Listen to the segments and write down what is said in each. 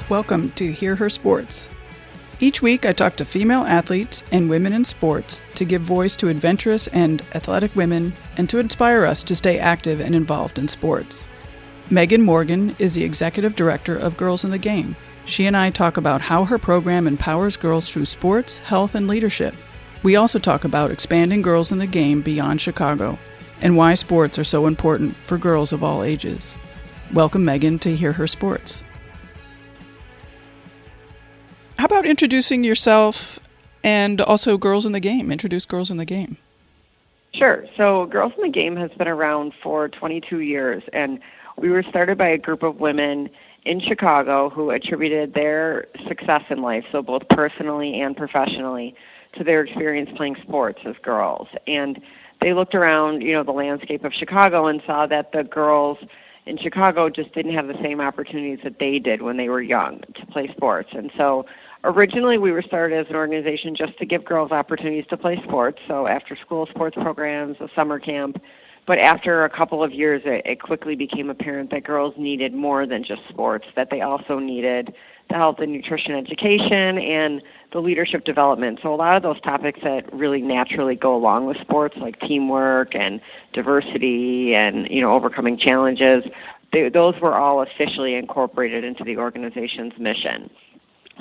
Welcome to Hear Her Sports. Each week I talk to female athletes and women in sports to give voice to adventurous and athletic women and to inspire us to stay active and involved in sports. Meghan Morgan is the executive director of Girls in the Game. She and I talk about how her program empowers girls through sports, health, and leadership. We also talk about expanding Girls in the Game beyond Chicago and why sports are so important for girls of all ages. Welcome, Meghan, to Hear Her Sports. How about introducing yourself and also Girls in the Game? Introduce Girls in the Game. Sure. So Girls in the Game has been around for 22 years, and we were started by a group of women in Chicago who attributed their success in life, so both personally and professionally, to their experience playing sports as girls. And they looked around, the landscape of Chicago and saw that the girls in Chicago just didn't have the same opportunities that they did when they were young to play sports. And so originally we were started as an organization just to give girls opportunities to play sports, so after school sports programs, a summer camp. But after a couple of years, it quickly became apparent that girls needed more than just sports, that they also needed the health and nutrition education and the leadership development. So a lot of those topics that really naturally go along with sports, like teamwork and diversity and, overcoming challenges, those were all officially incorporated into the organization's mission.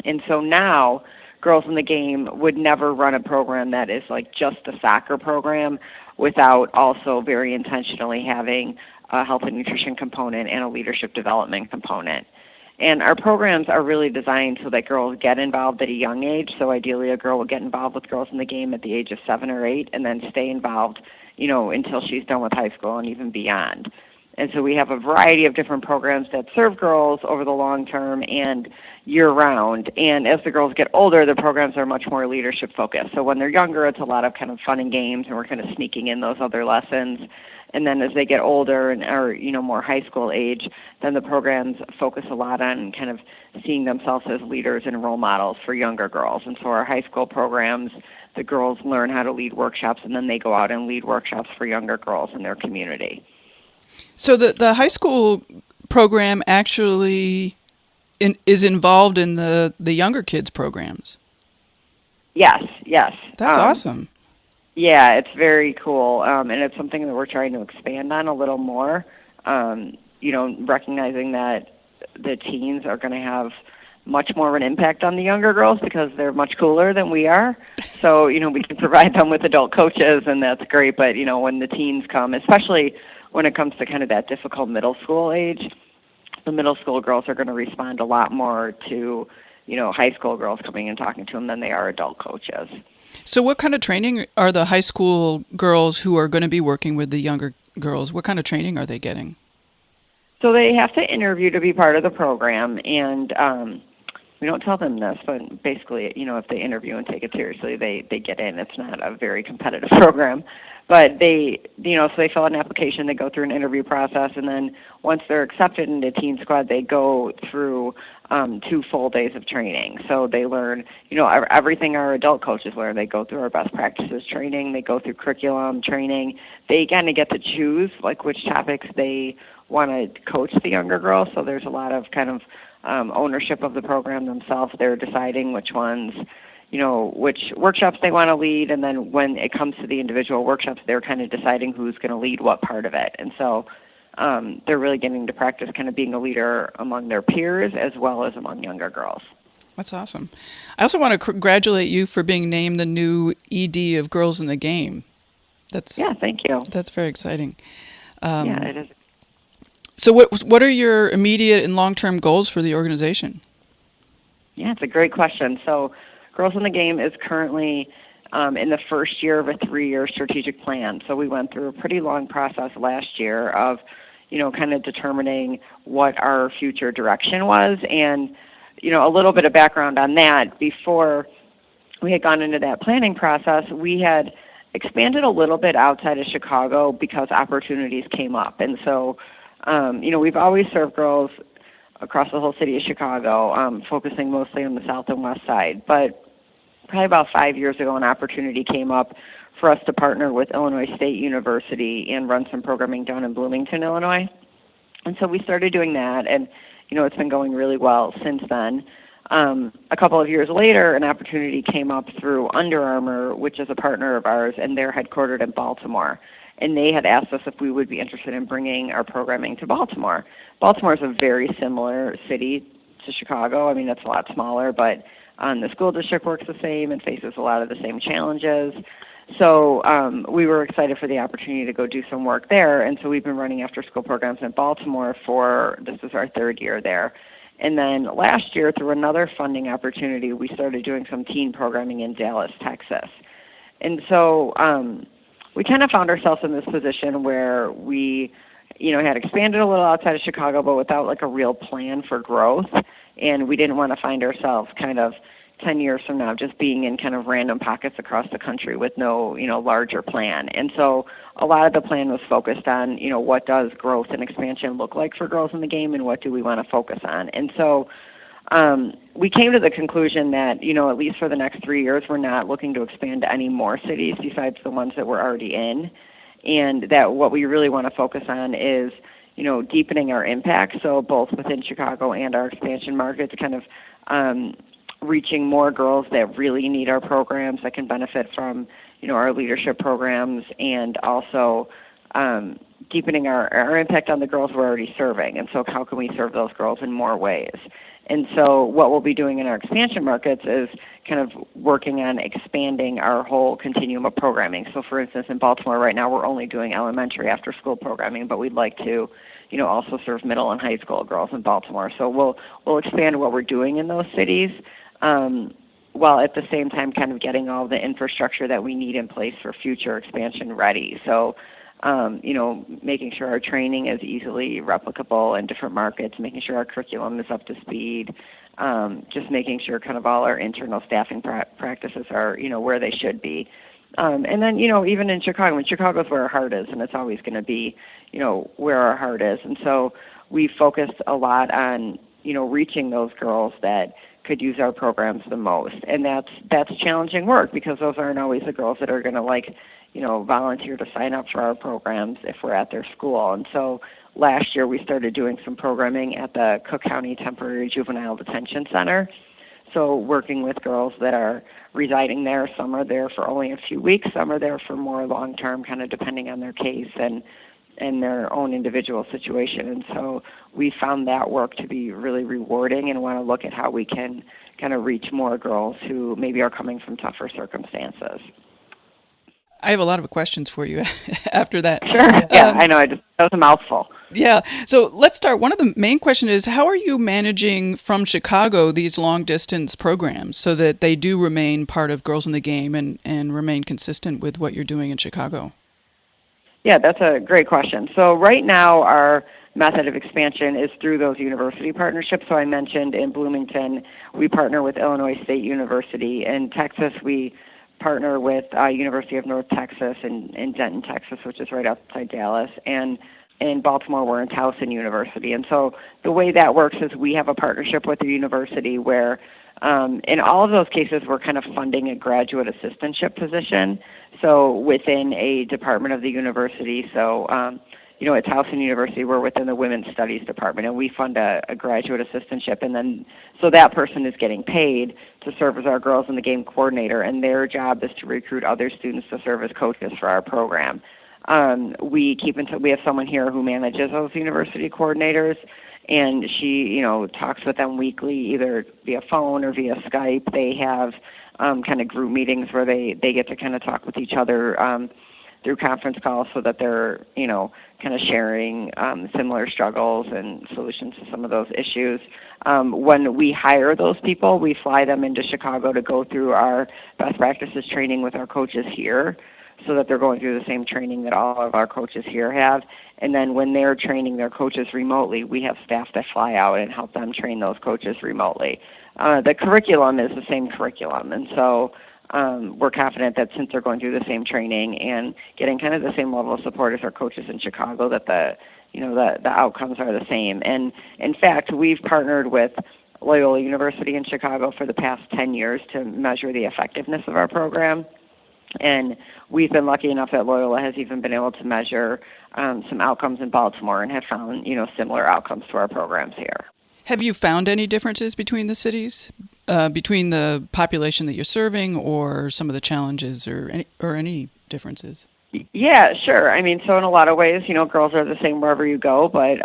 And so now, Girls in the Game would never run a program that is like just a soccer program without also very intentionally having a health and nutrition component and a leadership development component. And our programs are really designed so that girls get involved at a young age. So ideally a girl will get involved with Girls in the Game at the age of 7 or 8 and then stay involved, until she's done with high school and even beyond. And so we have a variety of different programs that serve girls over the long term and year-round. And as the girls get older, the programs are much more leadership-focused. So when they're younger, it's a lot of kind of fun and games, and we're kind of sneaking in those other lessons. And then as they get older and are, more high school age, then the programs focus a lot on kind of seeing themselves as leaders and role models for younger girls. And so our high school programs, the girls learn how to lead workshops, and then they go out and lead workshops for younger girls in their community. So the high school program actually is involved in the younger kids' programs? Yes. That's awesome. Yeah, it's very cool, and it's something that we're trying to expand on a little more, recognizing that the teens are going to have much more of an impact on the younger girls because they're much cooler than we are. So, we can provide them with adult coaches, and that's great. But, when the teens come, especially when it comes to kind of that difficult middle school age, the middle school girls are going to respond a lot more to, high school girls coming and talking to them than they are adult coaches. So what kind of training are the high school girls who are going to be working with the younger girls? What kind of training are they getting? So they have to interview to be part of the program, and we don't tell them this, but basically, if they interview and take it seriously, they get in. It's not a very competitive program. But they, so they fill out an application, they go through an interview process, and then once they're accepted into Teen Squad, they go through 2 full days of training. So they learn, everything our adult coaches learn. They go through our best practices training, they go through curriculum training. They kind of get to choose, which topics they want to coach the younger girls. So there's a lot of kind of ownership of the program themselves. They're deciding which ones, which workshops they want to lead, and then when it comes to the individual workshops, they're kind of deciding who's going to lead what part of it. And so they're really getting to practice kind of being a leader among their peers as well as among younger girls. That's awesome. I also want to congratulate you for being named the new ED of Girls in the Game. Yeah, thank you. That's very exciting. Yeah, it is. So what are your immediate and long-term goals for the organization? Yeah, it's a great question. So Girls in the Game is currently in the first year of a 3-year strategic plan. So we went through a pretty long process last year of, kind of determining what our future direction was. And, a little bit of background on that. Before we had gone into that planning process, we had expanded a little bit outside of Chicago because opportunities came up. And so, we've always served girls across the whole city of Chicago, focusing mostly on the south and west side. But probably about 5 years ago, an opportunity came up for us to partner with Illinois State University and run some programming down in Bloomington, Illinois. And so we started doing that, and it's been going really well since then. A couple of years later, an opportunity came up through Under Armour, which is a partner of ours, and they're headquartered in Baltimore. And they had asked us if we would be interested in bringing our programming to Baltimore. Baltimore is a very similar city to Chicago. I mean, it's a lot smaller, but the school district works the same and faces a lot of the same challenges. So we were excited for the opportunity to go do some work there, and so we've been running after-school programs in Baltimore this is our third year there. And then last year, through another funding opportunity, we started doing some teen programming in Dallas, Texas. And so we kind of found ourselves in this position where we, had expanded a little outside of Chicago, but without like a real plan for growth. And we didn't want to find ourselves kind of 10 years from now just being in kind of random pockets across the country with no, larger plan. And so a lot of the plan was focused on, what does growth and expansion look like for girls in the game and what do we want to focus on. And so we came to the conclusion that, at least for the next 3 years, we're not looking to expand to any more cities besides the ones that we're already in, and that what we really want to focus on is, deepening our impact, so both within Chicago and our expansion markets, kind of reaching more girls that really need our programs, that can benefit from, our leadership programs, and also deepening our impact on the girls we're already serving. And so how can we serve those girls in more ways? And so what we'll be doing in our expansion markets is kind of working on expanding our whole continuum of programming. So for instance, in Baltimore right now, we're only doing elementary after-school programming, but we'd like to, also serve middle and high school girls in Baltimore. So we'll expand what we're doing in those cities, while at the same time kind of getting all the infrastructure that we need in place for future expansion ready. So making sure our training is easily replicable in different markets, making sure our curriculum is up to speed, just making sure kind of all our internal staffing practices are, where they should be. And then, even in Chicago, Chicago's where our heart is, and it's always going to be, where our heart is. And so we focused a lot on, reaching those girls that could use our programs the most. And that's challenging work because those aren't always the girls that are going to volunteer to sign up for our programs if we're at their school. And so last year we started doing some programming at the Cook County Temporary Juvenile Detention Center. So working with girls that are residing there. Some are there for only a few weeks. Some are there for more long-term, kind of depending on their case and their own individual situation. And so we found that work to be really rewarding and want to look at how we can kind of reach more girls who maybe are coming from tougher circumstances. I have a lot of questions for you after that. Sure. Yeah, I know. That was a mouthful. Yeah. So let's start. One of the main questions is, how are you managing from Chicago these long-distance programs so that they do remain part of Girls in the Game and remain consistent with what you're doing in Chicago? Yeah, that's a great question. So right now our method of expansion is through those university partnerships. So I mentioned in Bloomington, we partner with Illinois State University. In Texas, we partner with University of North Texas in Denton, Texas, which is right outside Dallas. And in Baltimore, we're in Towson University. And so the way that works is we have a partnership with the university where in all of those cases, we're kind of funding a graduate assistantship position, so within a department of the university. So, at Towson University, we're within the Women's Studies Department, and we fund a graduate assistantship. And then, so that person is getting paid to serve as our Girls in the Game coordinator, and their job is to recruit other students to serve as coaches for our program. We have someone here who manages those university coordinators, and she, talks with them weekly, either via phone or via Skype. They have kind of group meetings where they get to kind of talk with each other through conference calls so that they're, kind of sharing similar struggles and solutions to some of those issues. When we hire those people, we fly them into Chicago to go through our best practices training with our coaches here, so that they're going through the same training that all of our coaches here have. And then when they're training their coaches remotely, we have staff that fly out and help them train those coaches remotely. The curriculum is the same curriculum, and so we're confident that since they're going through the same training and getting kind of the same level of support as our coaches in Chicago, that the outcomes are the same. And in fact, we've partnered with Loyola University in Chicago for the past 10 years to measure the effectiveness of our program. And we've been lucky enough that Loyola has even been able to measure some outcomes in Baltimore and have found, similar outcomes to our programs here. Have you found any differences between the cities, between the population that you're serving, or some of the challenges, or any differences? Yeah, sure. I mean, so in a lot of ways, girls are the same wherever you go, but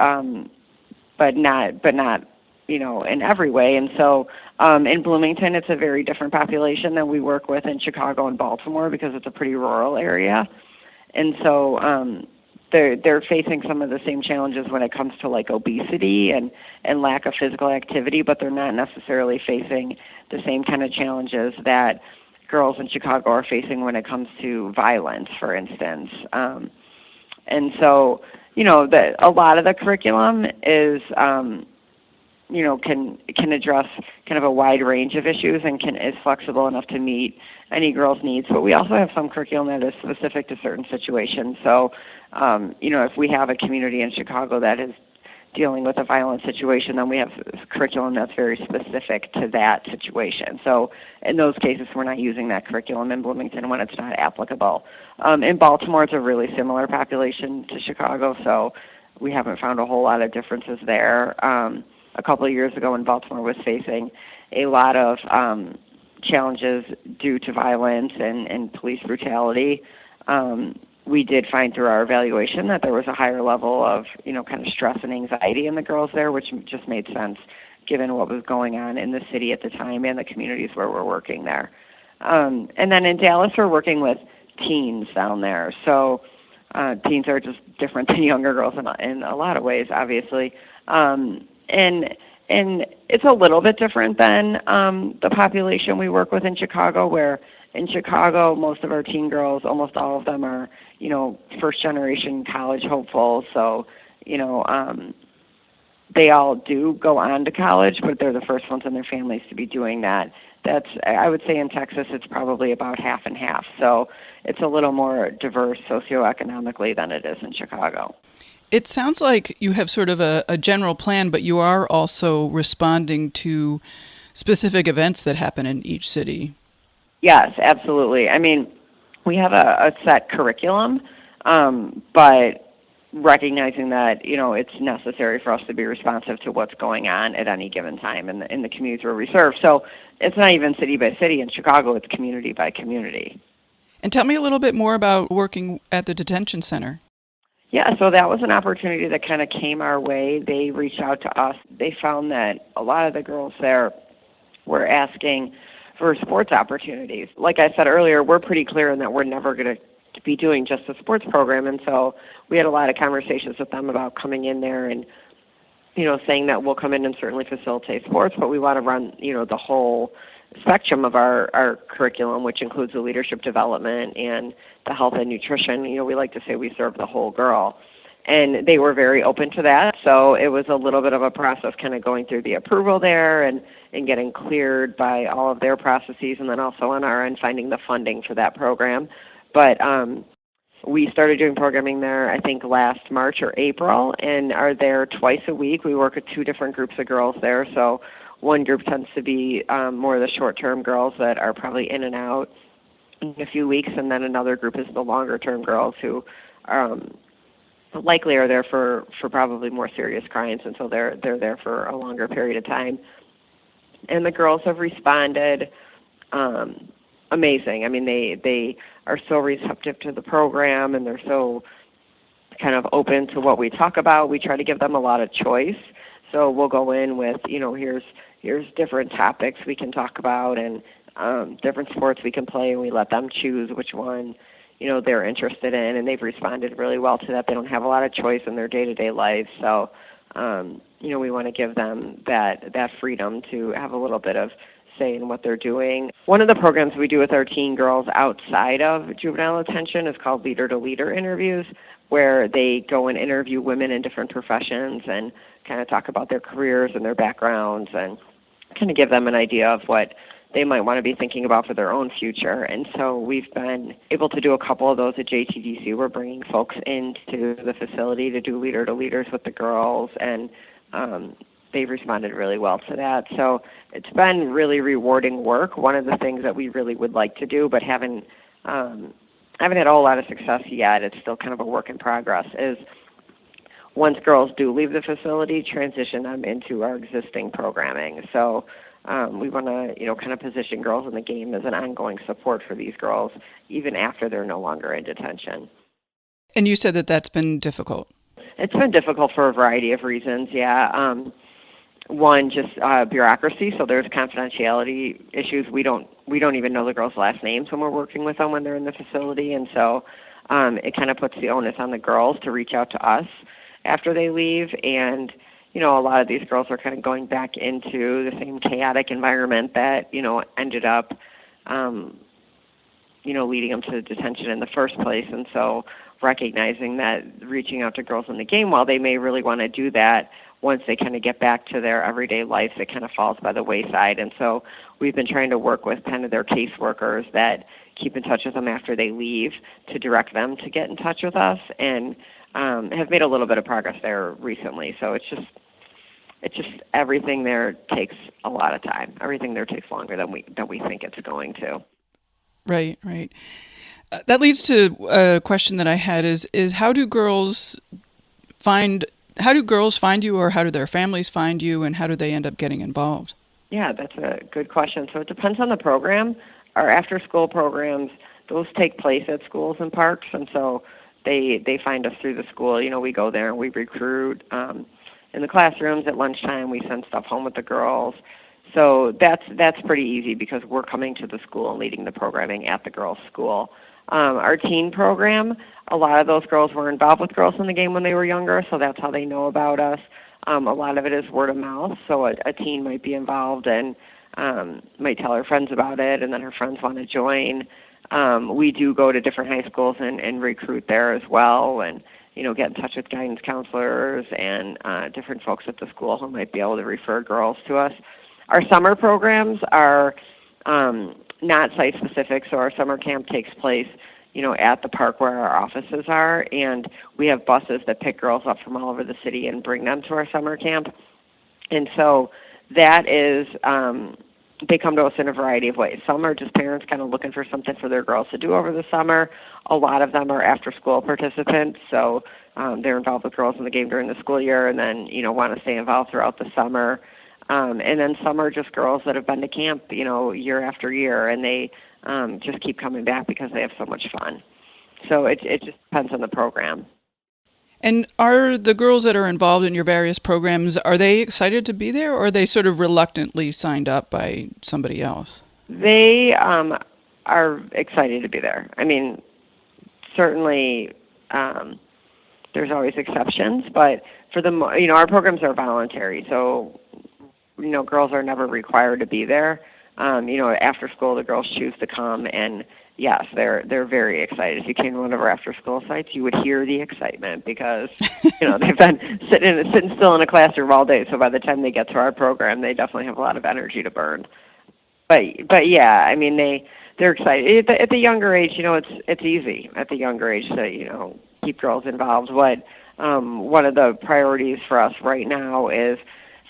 not, in every way. And so in Bloomington, it's a very different population than we work with in Chicago and Baltimore because it's a pretty rural area. And so they're facing some of the same challenges when it comes to like obesity and lack of physical activity, but they're not necessarily facing the same kind of challenges that girls in Chicago are facing when it comes to violence, for instance. And so, a lot of the curriculum is, can address kind of a wide range of issues and is flexible enough to meet any girl's needs. But we also have some curriculum that is specific to certain situations. So, if we have a community in Chicago that is dealing with a violent situation, then we have curriculum that's very specific to that situation. So in those cases, we're not using that curriculum in Bloomington when it's not applicable. In Baltimore, it's a really similar population to Chicago, so we haven't found a whole lot of differences there. A couple of years ago when Baltimore was facing a lot of challenges due to violence and police brutality, we did find through our evaluation that there was a higher level of, kind of stress and anxiety in the girls there, which just made sense given what was going on in the city at the time and the communities where we're working there. And then in Dallas, we're working with teens down there. So teens are just different than younger girls in a lot of ways, obviously. And it's a little bit different than the population we work with in Chicago, where in Chicago, most of our teen girls, almost all of them are, first-generation college hopefuls. So, they all do go on to college, but they're the first ones in their families to be doing that. I would say in Texas, it's probably about half and half. So it's a little more diverse socioeconomically than it is in Chicago. It sounds like you have sort of a general plan, but you are also responding to specific events that happen in each city. Yes, absolutely. I mean, we have a set curriculum, but recognizing that, it's necessary for us to be responsive to what's going on at any given time in the communities where we serve. So it's not even city by city. In Chicago, it's community by community. And tell me a little bit more about working at the detention center. Yeah, so that was an opportunity that kind of came our way. They reached out to us. They found that a lot of the girls there were asking for sports opportunities. Like I said earlier, we're pretty clear in that we're never going to be doing just a sports program, and so we had a lot of conversations with them about coming in there and, saying that we'll come in and certainly facilitate sports, but we want to run, the whole spectrum of our curriculum, which includes the leadership development and the health and nutrition. We like to say we serve the whole girl. And they were very open to that, so it was a little bit of a process kind of going through the approval there and getting cleared by all of their processes, and then also on our end finding the funding for that program. But we started doing programming there, I think, last March or April, and are there twice a week. We work with two different groups of girls there, so one group tends to be more of the short-term girls that are probably in and out in a few weeks, and then another group is the longer-term girls who likely are there for probably more serious crimes, and so they're there for a longer period of time. And the girls have responded amazing. I mean, they are so receptive to the program, and they're so kind of open to what we talk about. We try to give them a lot of choice. So we'll go in with, here's different topics we can talk about and different sports we can play, and we let them choose which one they're interested in, and they've responded really well to that. They don't have a lot of choice in their day-to-day lives, so we want to give them that freedom to have a little bit of say in what they're doing. One of the programs we do with our teen girls outside of juvenile detention is called leader-to-leader interviews, where they go and interview women in different professions and kind of talk about their careers and their backgrounds and kind of give them an idea of what they might want to be thinking about for their own future. And so we've been able to do a couple of those at JTDC. We're bringing folks into the facility to do leader-to-leaders with the girls, and they've responded really well to that. So it's been really rewarding work. One of the things that we really would like to do, but haven't had a whole lot of success yet, it's still kind of a work in progress, is once girls do leave the facility, transition them into our existing programming. So we want to, kind of position Girls in the Game as an ongoing support for these girls, even after they're no longer in detention. And you said that that's been difficult. It's been difficult for a variety of reasons, yeah. One, just bureaucracy. So there's confidentiality issues. We don't even know the girls' last names when we're working with them when they're in the facility, and so it kind of puts the onus on the girls to reach out to us after they leave. And a lot of these girls are kind of going back into the same chaotic environment that ended up leading them to detention in the first place. And so recognizing that reaching out to Girls in the Game, while they may really want to do that, once they kind of get back to their everyday life, it kind of falls by the wayside. And so we've been trying to work with kind of their caseworkers that keep in touch with them after they leave to direct them to get in touch with us, and have made a little bit of progress there recently. So it's just everything there takes a lot of time. Everything there takes longer than we think it's going to. Right. That leads to a question that I had is how do girls find you, or how do their families find you, and how do they end up getting involved? Yeah, that's a good question. So it depends on the program. Our after-school programs, those take place at schools and parks, and so they find us through the school. We go there and we recruit in the classrooms. At lunchtime, we send stuff home with the girls. So that's pretty easy because we're coming to the school and leading the programming at the girls' school. Our teen program, a lot of those girls were involved with Girls in the Game when they were younger, so that's how they know about us. A lot of it is word of mouth, so a teen might be involved and might tell her friends about it, and then her friends want to join. We do go to different high schools and recruit there as well, and get in touch with guidance counselors and different folks at the school who might be able to refer girls to us. Our summer programs are not site-specific, so our summer camp takes place, at the park where our offices are, and we have buses that pick girls up from all over the city and bring them to our summer camp. And so that is, they come to us in a variety of ways. Some are just parents kind of looking for something for their girls to do over the summer. A lot of them are after-school participants, so they're involved with Girls in the Game during the school year and then, want to stay involved throughout the summer. And then some are just girls that have been to camp, year after year, and they just keep coming back because they have so much fun. So it just depends on the program. And are the girls that are involved in your various programs, are they excited to be there, or are they sort of reluctantly signed up by somebody else? They are excited to be there. I mean, certainly there's always exceptions, but for the our programs are voluntary, so girls are never required to be there. After school, the girls choose to come, and yes, they're very excited. If you came to one of our after-school sites, you would hear the excitement because they've been sitting still in a classroom all day. So by the time they get to our program, they definitely have a lot of energy to burn. But yeah, I mean they're excited at the younger age. It's easy at the younger age to keep girls involved. What one of the priorities for us right now is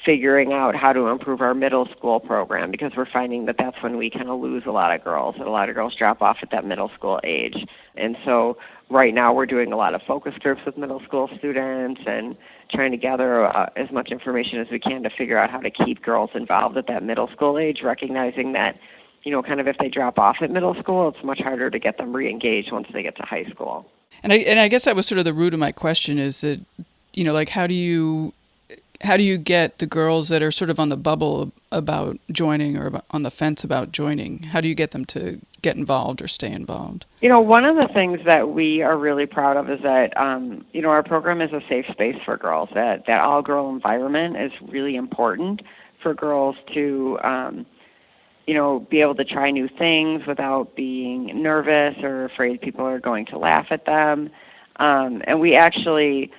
figuring out how to improve our middle school program, because we're finding that that's when we kind of lose a lot of girls, and a lot of girls drop off at that middle school age. And so right now we're doing a lot of focus groups with middle school students and trying to gather as much information as we can to figure out how to keep girls involved at that middle school age, recognizing that, kind of if they drop off at middle school, it's much harder to get them re-engaged once they get to high school. And I guess that was sort of the root of my question is that, how do you get the girls that are sort of on the bubble about joining or on the fence about joining? How do you get them to get involved or stay involved? One of the things that we are really proud of is that, our program is a safe space for girls, that all-girl environment is really important for girls to, be able to try new things without being nervous or afraid people are going to laugh at them. And we actually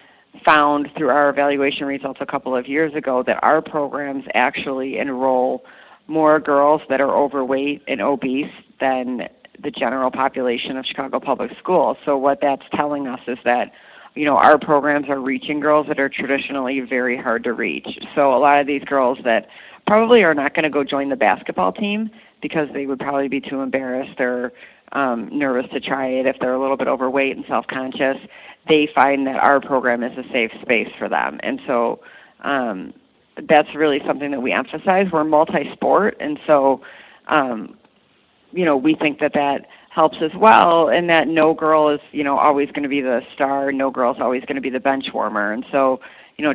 found through our evaluation results a couple of years ago that our programs actually enroll more girls that are overweight and obese than the general population of Chicago Public Schools. So what that's telling us is that, our programs are reaching girls that are traditionally very hard to reach. So a lot of these girls that probably are not going to go join the basketball team because they would probably be too embarrassed or nervous to try it if they're a little bit overweight and self-conscious, they find that our program is a safe space for them. And so that's really something that we emphasize. We're multi-sport, and so we think that helps as well, and that no girl is always going to be the star, no girl is always going to be the bench warmer. And so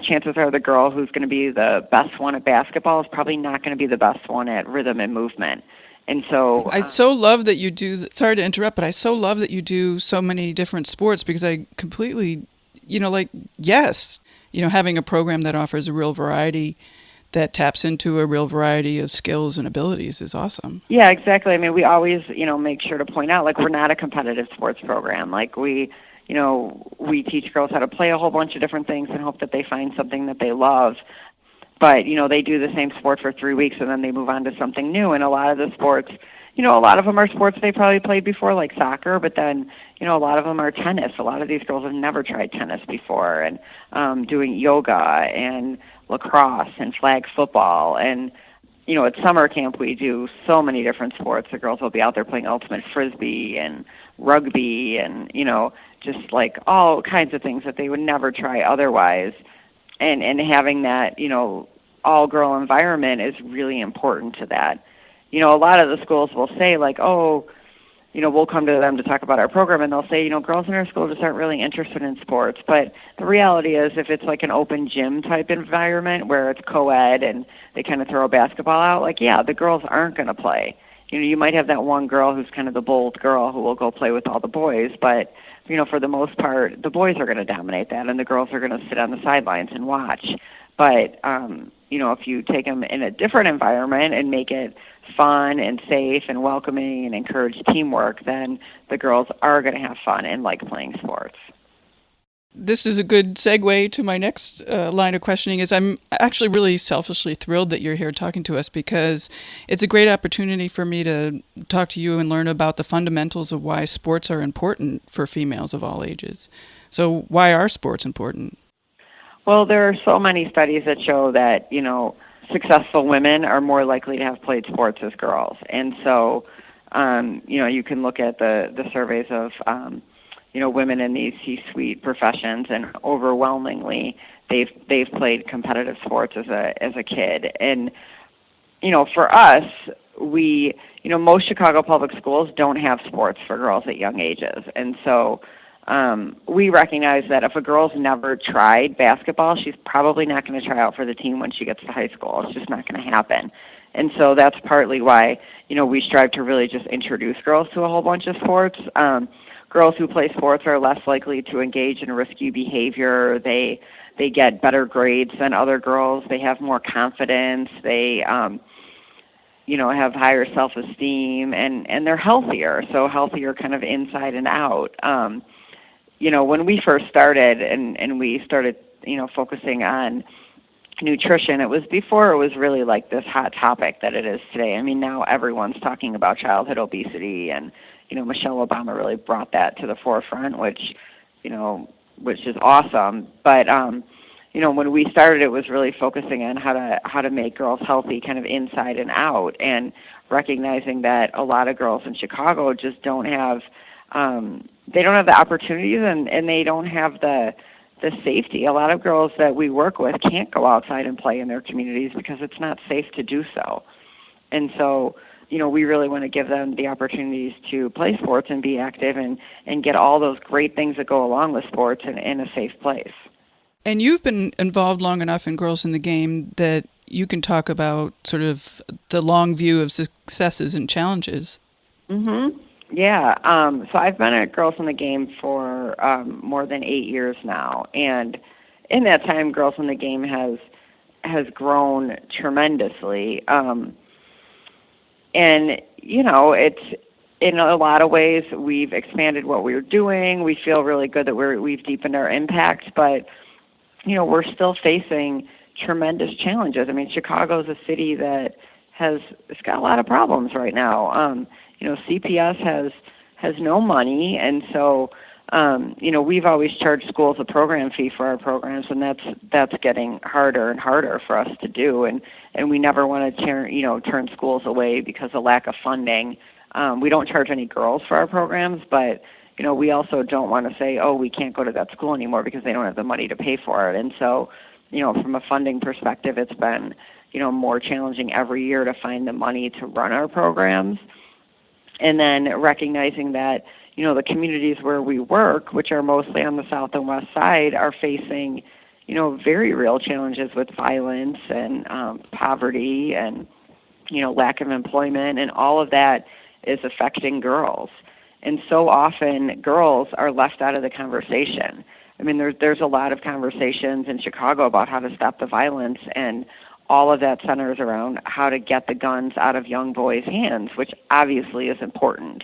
chances are the girl who's going to be the best one at basketball is probably not going to be the best one at rhythm and movement. And so I so love that you do, sorry to interrupt, but I so love that you do so many different sports, because I completely, yes, having a program that offers a real variety, that taps into a real variety of skills and abilities is awesome. Yeah, exactly. I mean, we always, make sure to point out, we're not a competitive sports program. We teach girls how to play a whole bunch of different things and hope that they find something that they love. But, they do the same sport for 3 weeks and then they move on to something new. And a lot of the sports, a lot of them are sports they probably played before, like soccer, but then, a lot of them are tennis. A lot of these girls have never tried tennis before, and doing yoga and lacrosse and flag football. And, at summer camp we do so many different sports. The girls will be out there playing ultimate frisbee and rugby and, just all kinds of things that they would never try otherwise. And having that, all-girl environment is really important to that. A lot of the schools will say, we'll come to them to talk about our program, and they'll say, girls in our school just aren't really interested in sports. But the reality is, if it's an open gym type environment where it's co-ed and they kind of throw a basketball out, the girls aren't going to play. You might have that one girl who's kind of the bold girl who will go play with all the boys, but for the most part, the boys are going to dominate that, and the girls are going to sit on the sidelines and watch. But, if you take them in a different environment and make it fun and safe and welcoming and encourage teamwork, then the girls are going to have fun and like playing sports. This is a good segue to my next line of questioning. Is I'm actually really selfishly thrilled that you're here talking to us, because it's a great opportunity for me to talk to you and learn about the fundamentals of why sports are important for females of all ages. So why are sports important? Well, there are so many studies that show that, successful women are more likely to have played sports as girls. And so, you can look at the surveys of, women in these C-suite professions, and overwhelmingly they've played competitive sports as a kid. And, for us, we, most Chicago public schools don't have sports for girls at young ages. And so, we recognize that if a girl's never tried basketball, she's probably not going to try out for the team when she gets to high school. It's just not going to happen. And so that's partly why, we strive to really just introduce girls to a whole bunch of sports. Girls who play sports are less likely to engage in risky behavior. They get better grades than other girls. They have more confidence. They, have higher self-esteem, and they're healthier. So healthier kind of inside and out. When we first started and we started, focusing on nutrition, it was before it was really this hot topic that it is today. I mean, now everyone's talking about childhood obesity, and, Michelle Obama really brought that to the forefront, which is awesome. But, when we started, it was really focusing on how to make girls healthy kind of inside and out, and recognizing that a lot of girls in Chicago just don't have the opportunities, and they don't have the safety. A lot of girls that we work with can't go outside and play in their communities because it's not safe to do so. And so, we really want to give them the opportunities to play sports and be active and get all those great things that go along with sports in a safe place. And you've been involved long enough in Girls in the Game that you can talk about sort of the long view of successes and challenges. Mm-hmm. Yeah. So I've been at Girls in the Game for more than 8 years now, and in that time, Girls in the Game has grown tremendously. And it's in a lot of ways we've expanded what we're doing. We feel really good that we've deepened our impact, but we're still facing tremendous challenges. I mean, Chicago's a city that it's got a lot of problems right now. CPS has no money, and so we've always charged schools a program fee for our programs, and that's getting harder and harder for us to do, and we never want to turn schools away because of lack of funding. We don't charge any girls for our programs, but we also don't want to say, oh, we can't go to that school anymore because they don't have the money to pay for it. And so, from a funding perspective, it's been, more challenging every year to find the money to run our programs. And then recognizing that, the communities where we work, which are mostly on the south and west side, are facing, very real challenges with violence and poverty and, lack of employment, and all of that is affecting girls. And so often girls are left out of the conversation. I mean, there's a lot of conversations in Chicago about how to stop the violence, and all of that centers around how to get the guns out of young boys' hands, which obviously is important.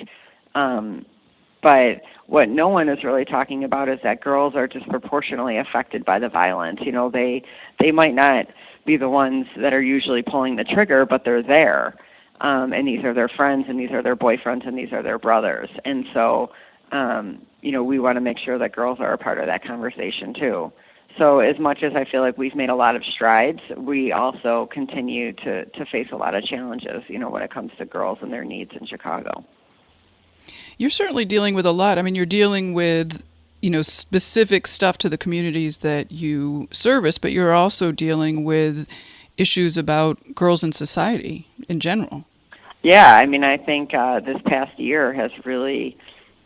But what no one is really talking about is that girls are disproportionately affected by the violence. They might not be the ones that are usually pulling the trigger, but they're there. And these are their friends, and these are their boyfriends, and these are their brothers. And so, we want to make sure that girls are a part of that conversation too. So as much as I feel like we've made a lot of strides, we also continue to face a lot of challenges, when it comes to girls and their needs in Chicago. You're certainly dealing with a lot. I mean, you're dealing with, specific stuff to the communities that you service, but you're also dealing with issues about girls in society in general. Yeah, I mean, I think this past year has really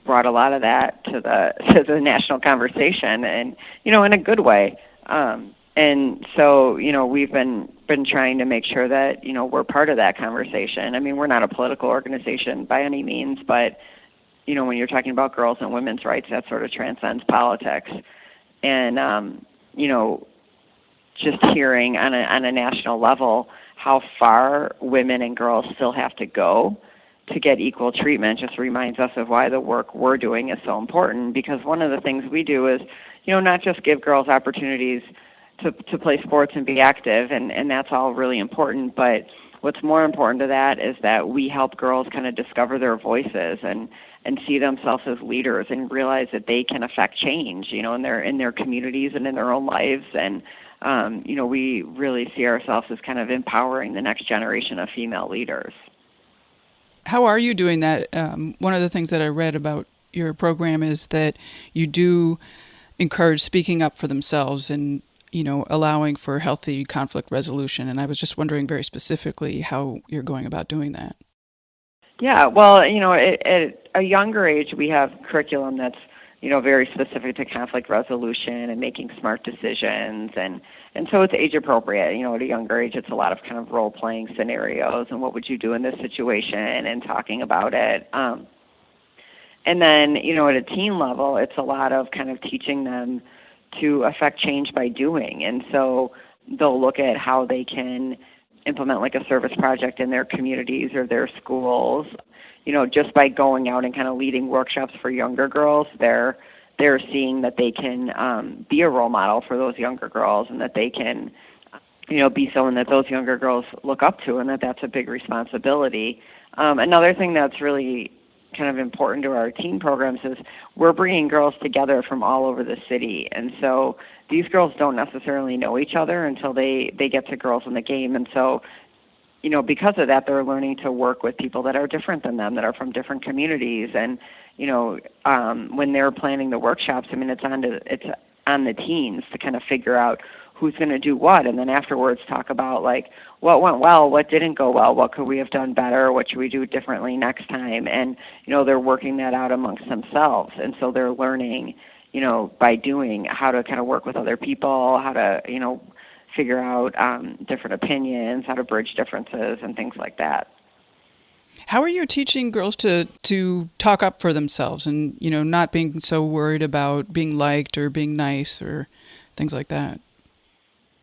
brought a lot of that to the national conversation, and in a good way. And so we've been trying to make sure that we're part of that conversation. I mean, we're not a political organization by any means, but when you're talking about girls and women's rights, that sort of transcends politics. And just hearing on a national level how far women and girls still have to go to get equal treatment just reminds us of why the work we're doing is so important. Because one of the things we do is, not just give girls opportunities to play sports and be active, and that's all really important, but what's more important to that is that we help girls kind of discover their voices and see themselves as leaders and realize that they can affect change, in their communities and in their own lives. And we really see ourselves as kind of empowering the next generation of female leaders. How are you doing that? One of the things that I read about your program is that you do encourage speaking up for themselves and, allowing for healthy conflict resolution. And I was just wondering very specifically how you're going about doing that. Yeah, well, at a younger age, we have curriculum that's, very specific to conflict resolution and making smart decisions. And so it's age appropriate. At a younger age, it's a lot of kind of role-playing scenarios and what would you do in this situation and talking about it. And then, at a teen level, it's a lot of kind of teaching them to affect change by doing. And so they'll look at how they can implement like a service project in their communities or their schools. Just by going out and kind of leading workshops for younger girls, they're seeing that they can be a role model for those younger girls, and that they can, be someone that those younger girls look up to, and that's a big responsibility. Another thing that's really kind of important to our teen programs is we're bringing girls together from all over the city, and so these girls don't necessarily know each other until they get to Girls in the Game. And so because of that, they're learning to work with people that are different than them, that are from different communities. And, when they're planning the workshops, I mean, it's on the teens to kind of figure out who's going to do what, and then afterwards talk about, like, what went well, what didn't go well, what could we have done better, what should we do differently next time. And, they're working that out amongst themselves. And so they're learning, by doing, how to kind of work with other people, how to, figure out different opinions, how to bridge differences, and things like that. How are you teaching girls to talk up for themselves and, not being so worried about being liked or being nice or things like that?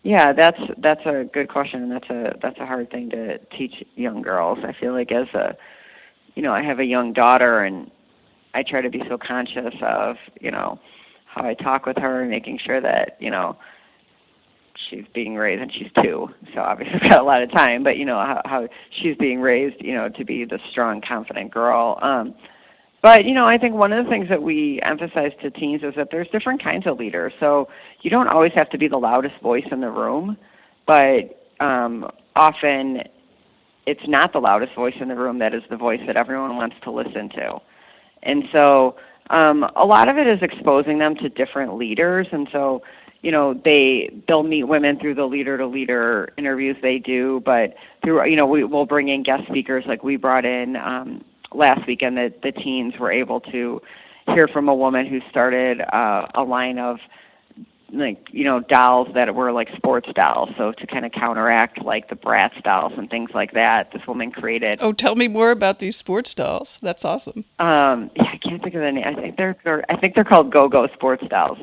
Yeah, that's a good question, and that's a hard thing to teach young girls. I feel like as I have a young daughter, and I try to be so conscious of, how I talk with her and making sure that, she's being raised, and she's 2, so obviously I've got a lot of time, but how she's being raised, to be the strong, confident girl. But I think one of the things that we emphasize to teens is that there's different kinds of leaders. So you don't always have to be the loudest voice in the room, but often it's not the loudest voice in the room that is the voice that everyone wants to listen to. And so a lot of it is exposing them to different leaders. And so, they'll meet women through the leader to leader interviews they do, but through, we'll bring in guest speakers like we brought in last weekend. The teens were able to hear from a woman who started a line of dolls that were like sports dolls. So to kind of counteract like the Bratz dolls and things like that, this woman created. Oh, tell me more about these sports dolls. That's awesome. Yeah, I can't think of the name. I think they're called Go-Go sports dolls.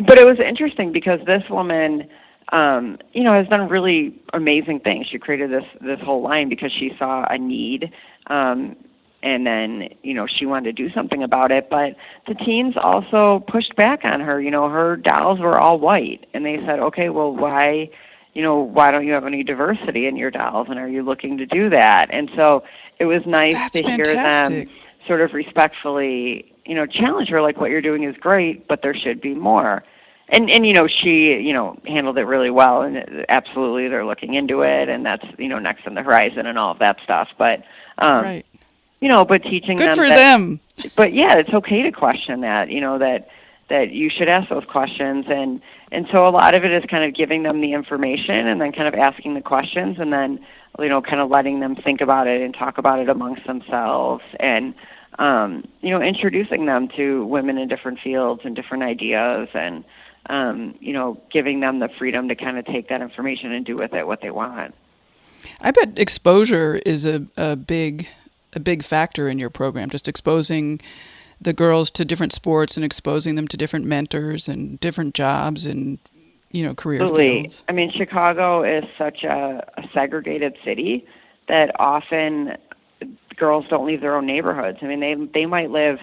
But it was interesting because this woman, has done really amazing things. She created this whole line because she saw a need, and then she wanted to do something about it. But the teens also pushed back on her. Her dolls were all white, and they said, okay, well, why don't you have any diversity in your dolls, and are you looking to do that? And so it was nice That's to fantastic. hear them sort of respectfully challenge her, like, what you're doing is great, but there should be more. And she handled it really well, and absolutely they're looking into it, and that's next on the horizon and all of that stuff. But right. But teaching Good them for that, them. But yeah, it's okay to question that. That you should ask those questions, and so a lot of it is kind of giving them the information, and then kind of asking the questions, and then kind of letting them think about it and talk about it amongst themselves, and introducing them to women in different fields and different ideas, and giving them the freedom to kind of take that information and do with it what they want. I bet exposure is a big factor in your program, just exposing the girls to different sports and exposing them to different mentors and different jobs and, career fields. I mean, Chicago is such a segregated city that often girls don't leave their own neighborhoods. I mean, they might live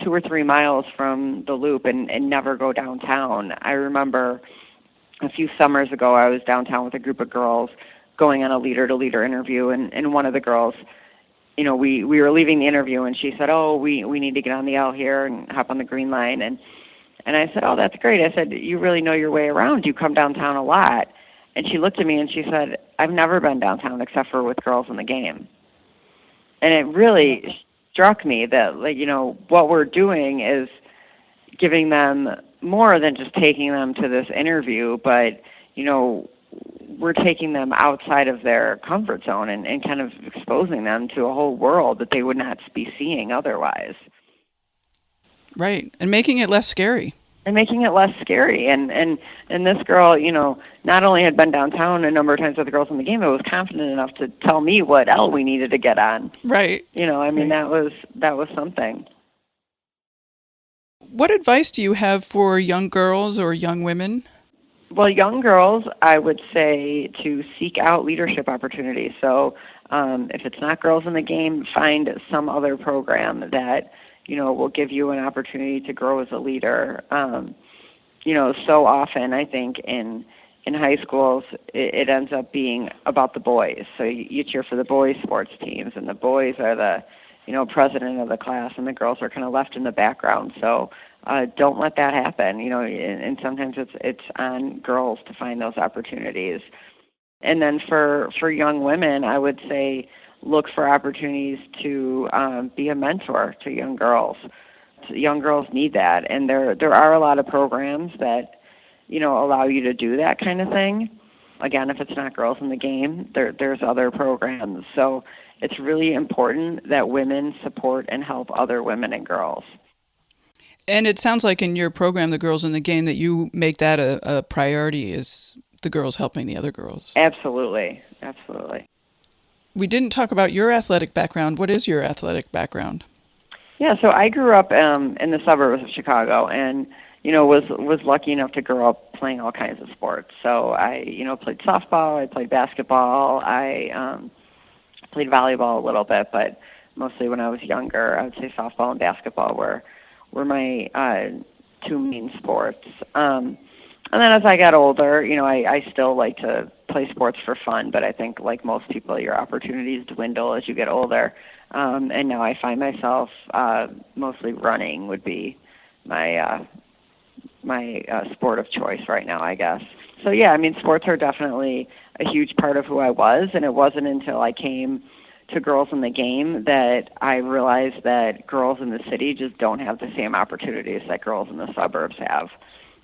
2 or 3 miles from the Loop and never go downtown. I remember a few summers ago, I was downtown with a group of girls going on a leader-to-leader interview, and one of the girls, we were leaving the interview, and she said, oh, we need to get on the L here and hop on the Green Line. And I said, oh, that's great. I said, you really know your way around. You come downtown a lot. And she looked at me and she said, I've never been downtown except for with girls in the game. And it really struck me that, what we're doing is giving them more than just taking them to this interview, but, we're taking them outside of their comfort zone and kind of exposing them to a whole world that they would not be seeing otherwise. Right. And making it less scary. And this girl, not only had been downtown a number of times with the girls in the game, but was confident enough to tell me what L we needed to get on. Right. Right. that was something. What advice do you have for young girls or young women? Well, young girls, I would say to seek out leadership opportunities. So if it's not Girls in the Game, find some other program that, will give you an opportunity to grow as a leader. So often I think in high schools, it ends up being about the boys. So you cheer for the boys' sports teams, and the boys are the, president of the class, and the girls are kind of left in the background. So don't let that happen, and sometimes it's on girls to find those opportunities. And then for young women, I would say look for opportunities to be a mentor to young girls. Young girls need that, and there are a lot of programs that, allow you to do that kind of thing. Again, if it's not Girls in the Game, there's other programs. So it's really important that women support and help other women and girls. And it sounds like in your program, the Girls in the Game, that you make that a priority, is the girls helping the other girls. Absolutely. We didn't talk about your athletic background. What is your athletic background? Yeah, so I grew up in the suburbs of Chicago, and was lucky enough to grow up playing all kinds of sports. So I played softball, I played basketball, I played volleyball a little bit, but mostly when I was younger, I would say softball and basketball were my two main sports. And then as I got older, I still like to play sports for fun, but I think like most people, your opportunities dwindle as you get older. And now I find myself mostly running would be my sport of choice right now, I guess. So yeah, sports are definitely a huge part of who I was, and it wasn't until I came to girls in the game that I realized that girls in the city just don't have the same opportunities that girls in the suburbs have.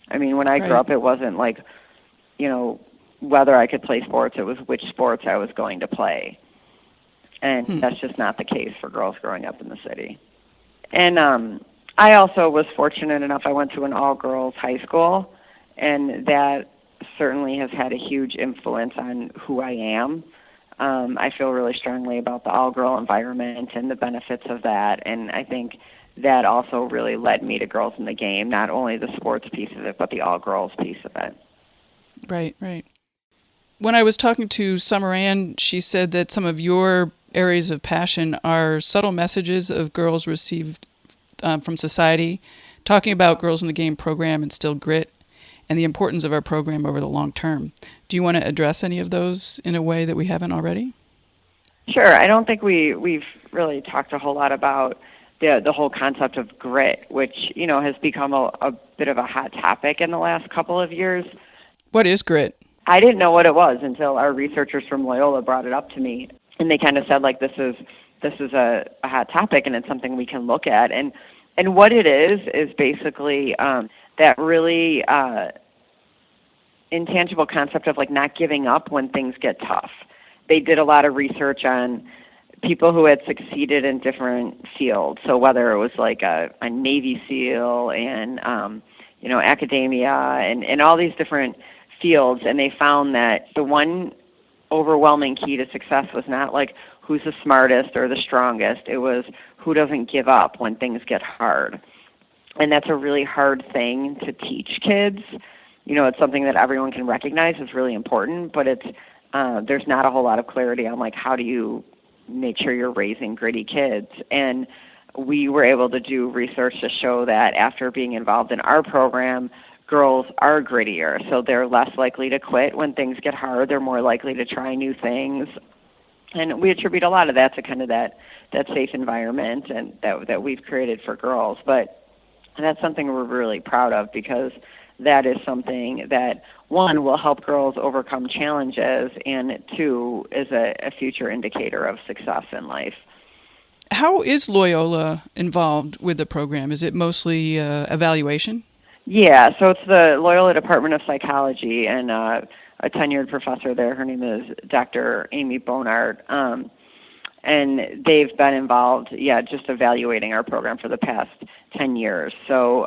I mean, when I grew up, it wasn't like, whether I could play sports, it was which sports I was going to play. And that's just not the case for girls growing up in the city. And I also was fortunate enough, I went to an all-girls high school, and that certainly has had a huge influence on who I am. I feel really strongly about the all-girl environment and the benefits of that, and I think that also really led me to Girls in the Game, not only the sports piece of it, but the all-girls piece of it. Right, right. When I was talking to Summer Ann, she said that some of your areas of passion are subtle messages of girls received from society, talking about Girls in the Game program Instill Grit, and the importance of our program over the long term. Do you want to address any of those in a way that we haven't already? Sure. I don't think we've really talked a whole lot about the whole concept of grit, which, has become a bit of a hot topic in the last couple of years. What is grit? I didn't know what it was until our researchers from Loyola brought it up to me, and they kind of said, like, this is a hot topic, and it's something we can look at. And what it is basically that really intangible concept of, like, not giving up when things get tough. They did a lot of research on people who had succeeded in different fields. So whether it was like a Navy SEAL and, academia and all these different fields, and they found that the one overwhelming key to success was not like who's the smartest or the strongest. It was who doesn't give up when things get hard. And that's a really hard thing to teach kids. It's something that everyone can recognize is really important, but it's there's not a whole lot of clarity on, like, how do you make sure you're raising gritty kids. And we were able to do research to show that after being involved in our program, girls are grittier, so they're less likely to quit when things get hard. They're more likely to try new things. And we attribute a lot of that to kind of that safe environment and that we've created for girls. But that's something we're really proud of, because that is something that, one, will help girls overcome challenges, and two, is a future indicator of success in life. How is Loyola involved with the program? Is it mostly evaluation? Yeah, so it's the Loyola Department of Psychology, and a tenured professor there, her name is Dr. Amy Bonart, and they've been involved, just evaluating our program for the past 10 years. So,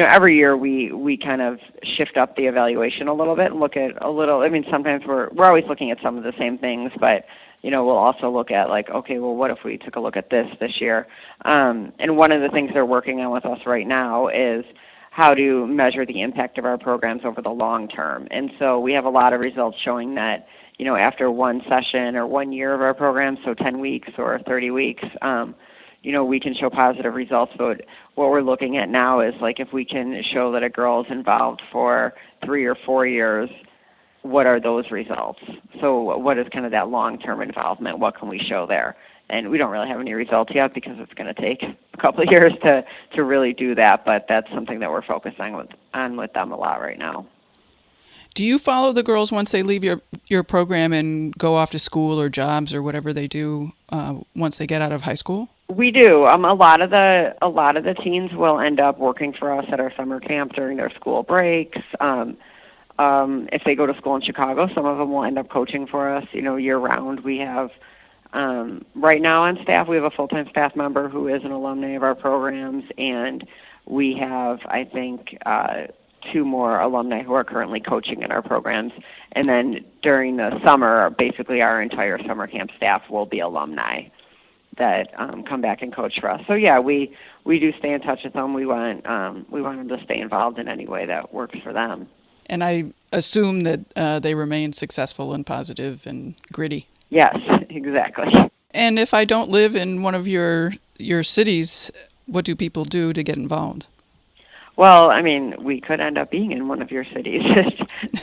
every year we kind of shift up the evaluation a little bit and look at a little, sometimes we're always looking at some of the same things, but, we'll also look at, like, okay, well, what if we took a look at this year? And one of the things they're working on with us right now is how to measure the impact of our programs over the long term. And so we have a lot of results showing that, after one session or 1 year of our program, so 10 weeks or 30 weeks, we can show positive results. But what we're looking at now is, like, if we can show that a girl is involved for 3 or 4 years, what are those results? So what is kind of that long-term involvement? What can we show there? And we don't really have any results yet, because it's going to take a couple of years to really do that, but that's something that we're focusing on with them a lot right now. Do you follow the girls once they leave your program and go off to school or jobs or whatever they do once they get out of high school? We do. A lot of the teens will end up working for us at our summer camp during their school breaks. If they go to school in Chicago, some of them will end up coaching for us, year round. We have right now on staff, we have a full-time staff member who is an alumni of our programs, and we have, I think, 2 more alumni who are currently coaching in our programs. And then during the summer, basically our entire summer camp staff will be alumni that come back and coach for us. So yeah, we do stay in touch with them. We want them to stay involved in any way that works for them. And I assume that they remain successful and positive and gritty. Yes, exactly. And if I don't live in one of your cities, what do people do to get involved? Well, we could end up being in one of your cities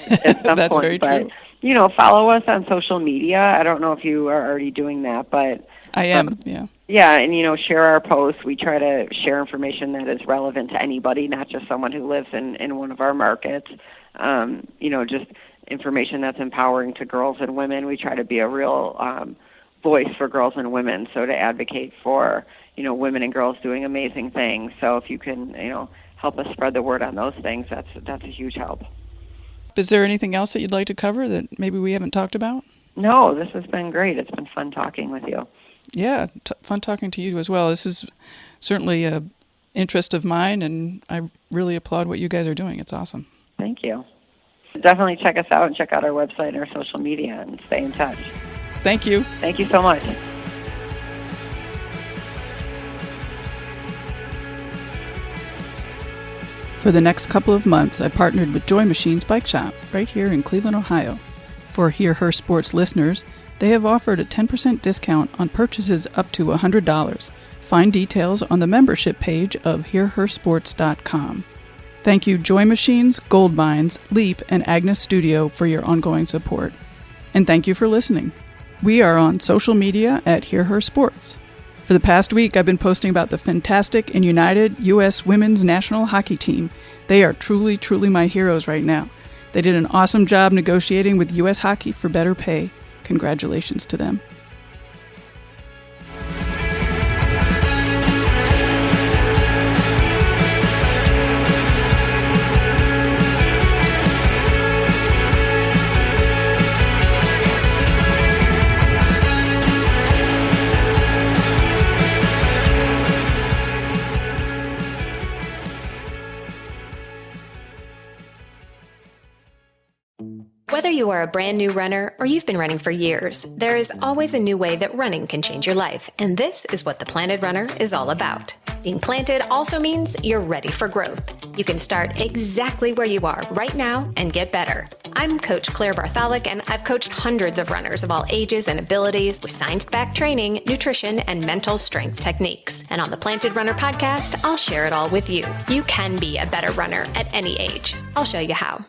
at some That's point. Very but, true. Follow us on social media. I don't know if you are already doing that, but I am, yeah. Yeah, and, share our posts. We try to share information that is relevant to anybody, not just someone who lives in one of our markets. Just information that's empowering to girls and women. We try to be a real voice for girls and women, so to advocate for, women and girls doing amazing things. So if you can, help us spread the word on those things, that's a huge help. Is there anything else that you'd like to cover that maybe we haven't talked about? No, this has been great. It's been fun talking with you. Yeah, fun talking to you as well. This is certainly an interest of mine, and I really applaud what you guys are doing. It's awesome. Thank you. Definitely check us out and check out our website and our social media and stay in touch. Thank you. Thank you so much. For the next couple of months, I partnered with Joy Machine's Bike Shop right here in Cleveland, Ohio. For Hear Her Sports listeners, they have offered a 10% discount on purchases up to $100. Find details on the membership page of hearhersports.com. Thank you, Joy Machines, Gold Mines, Leap, and Agnes Studio for your ongoing support. And thank you for listening. We are on social media at Hear Her Sports. For the past week, I've been posting about the fantastic and united U.S. Women's National Hockey Team. They are truly, truly my heroes right now. They did an awesome job negotiating with U.S. Hockey for better pay. Congratulations to them. Whether you are a brand new runner or you've been running for years, there is always a new way that running can change your life, and this is what the Planted Runner is all about. Being planted also means you're ready for growth. You can start exactly where you are right now and get better. I'm Coach Claire Bartholic, and I've coached hundreds of runners of all ages and abilities with science-backed training, nutrition, and mental strength techniques. And on the Planted Runner podcast, I'll share it all with you. You can be a better runner at any age. I'll show you how.